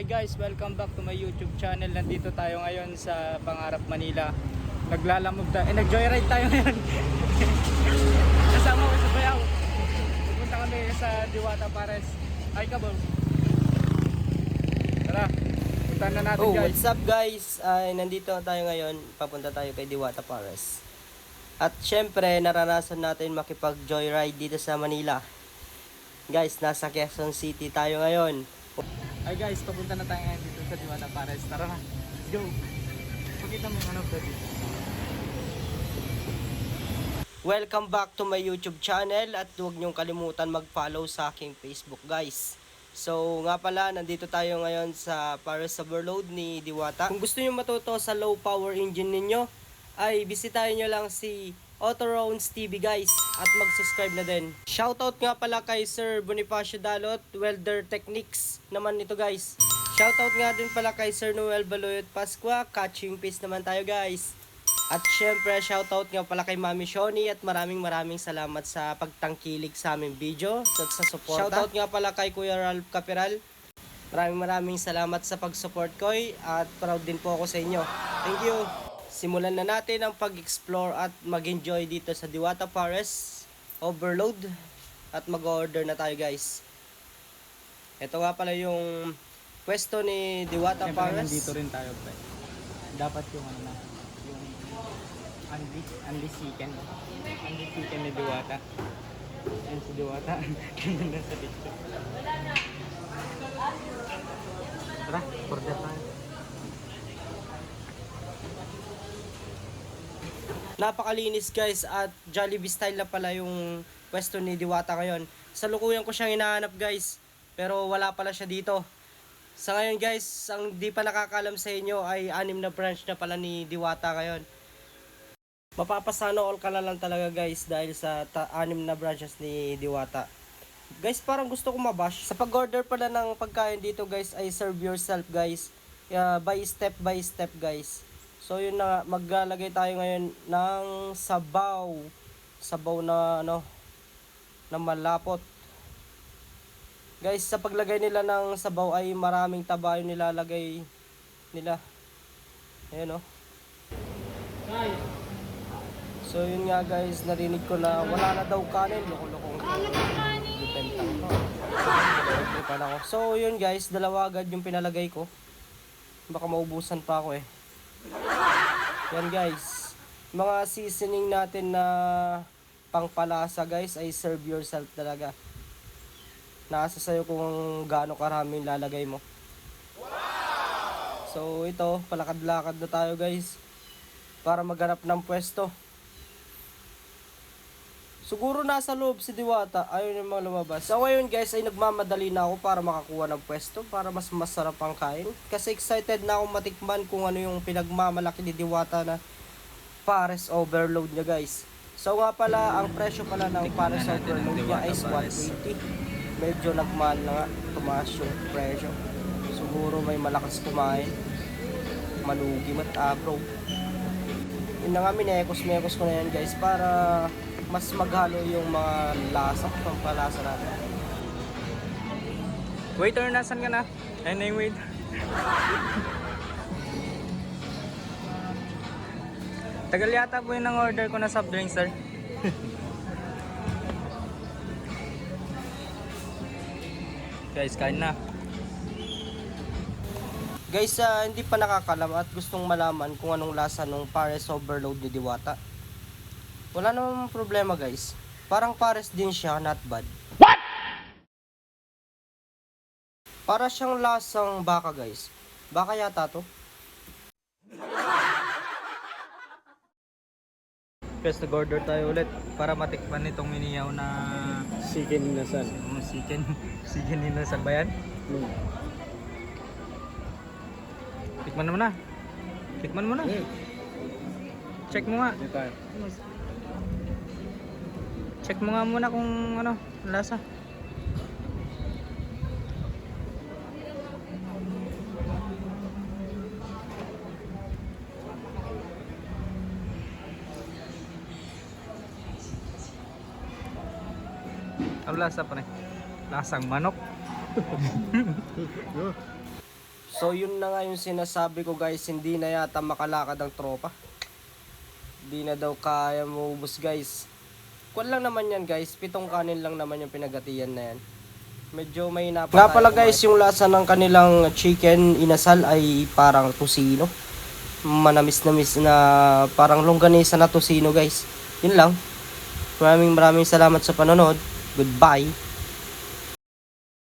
Hey guys, welcome back to my YouTube channel. Nandito tayo ngayon sa Pangarap, Manila. Naglalamog tayo, nag-joyride tayo ngayon. Kasama ko sa Bayaw. Pupunta kami sa Diwata Pares. Ay ka, bro. Tara, punta na natin guys. What's up guys? Nandito tayo ngayon. Papunta tayo kay Diwata Pares. At syempre, naranasan natin makipag-joyride dito sa Manila. Guys, nasa Quezon City tayo ngayon. Ay guys, papunta na tayo ngayon dito sa Diwata Pares. Tara na, let's go. Pakita mo yung ano dito. Welcome back to my YouTube channel at huwag niyong kalimutan mag-follow sa aking Facebook guys. So nga pala, nandito tayo ngayon sa Pares Overload ni Diwata. Kung gusto niyo matuto sa low power engine ninyo, ay bisitahin nyo lang si Autorounds TV guys at mag-subscribe na din. Shoutout nga pala kay Sir Bonifacio Dalot, Welder Techniques naman nito guys. Shoutout nga din pala kay Sir Noel Baloyot Pasqua, catching fish naman tayo guys. At syempre shoutout nga pala kay Mami Shoni at maraming salamat sa pagtangkilik sa aming video at sa suporta. Shoutout nga pala kay Kuya Ralph Capiral. Maraming salamat sa pag-support ko at proud din po ako sa inyo. Thank you. Simulan na natin ang pag-explore at mag-enjoy dito sa Diwata Pares Overload at mag-order na tayo guys. Ito nga pala yung pwesto ni Diwata Pares. Nandito rin tayo pre. Dapat yung ano na, yung Andy Chicken. Andy Chicken ni Diwata. Yan si Diwata. Ganda sa picture. Tara, order tayo. Napakalinis guys at Jollibee style na pala yung pwesto ni Diwata ngayon. Sa lukuyan ko siyang hinahanap guys, pero wala pala siya dito. Sa ngayon guys, ang di pa nakakalam sa inyo ay 6 na branch na pala ni Diwata ngayon. Mapapasano all ka na lang talaga guys dahil sa 6 na branches ni Diwata. Guys, parang gusto ko mabash. Sa pag-order pala ng pagkain dito guys ay serve yourself guys. By step guys. So yun na, maglalagay tayo ngayon ng sabaw. Sabaw na ano, na malapot. Guys, sa paglagay nila ng sabaw ay maraming taba yung nilalagay nila. Ayan o. So yun nga guys, narinig ko na wala na daw kanin. Loko-lokong dipentang ko. So yun guys, dalawa agad yung pinalagay ko. Baka maubusan pa ako eh. Yan guys, mga seasoning natin na pangpalasa guys ay serve yourself talaga. Nasa sayo kung gaano karaming lalagay mo. So ito, palakad-lakad na tayo guys para maghanap ng pwesto. Siguro nasa loob si Diwata, ayaw naman lumabas. So ngayon guys ay nagmamadali na ako para makakuha ng pwesto para mas masarap ang kain. Kasi excited na akong matikman kung ano yung pinagmamalaki ni Diwata na Pares Overload niya guys. So nga pala, ang presyo pala ng Pares Overload niya ay 120. Medyo nagmahal na nga, tumaas yung presyo. Siguro may malakas kumain. Malugi bro. Yun na nga, minekos ko na yan guys para mas maghalo yung mga lasa, pampalasa natin. Waiter, nasan ka na? Ayun na yung waiter. Tagal yata po yun ang order ko na soft drink, sir. Guys, kain na. Guys, hindi pa nakakalam at gustong malaman kung anong lasa ng Pares Overload ni Diwata. Wala namang problema guys. Parang Pares din siya, not bad. What? Para siyang lasang baka guys. Baka yata to. Guys, nag-order tayo ulit para matikman itong miniyaw na Chicken inasal. Chicken inasal ba yan? Tikman mo na. Tikman mo na. Check mo nga. Check mo nga muna kung ano, lasa. Ang lasa pa rin. Lasang manok. So yun na nga yung sinasabi ko guys, hindi na yata makalakad ang tropa. Hindi na daw kaya maubos guys. Kuwan lang naman yan guys, 7 kanin lang naman yung pinagatiyan na yan. Medyo may napa. Nga pala guys, yung lasa ng kanilang chicken inasal ay parang tusino. Manamis-namis na parang longganisa na tusino guys. Yun lang. Maraming salamat sa panonood. Goodbye.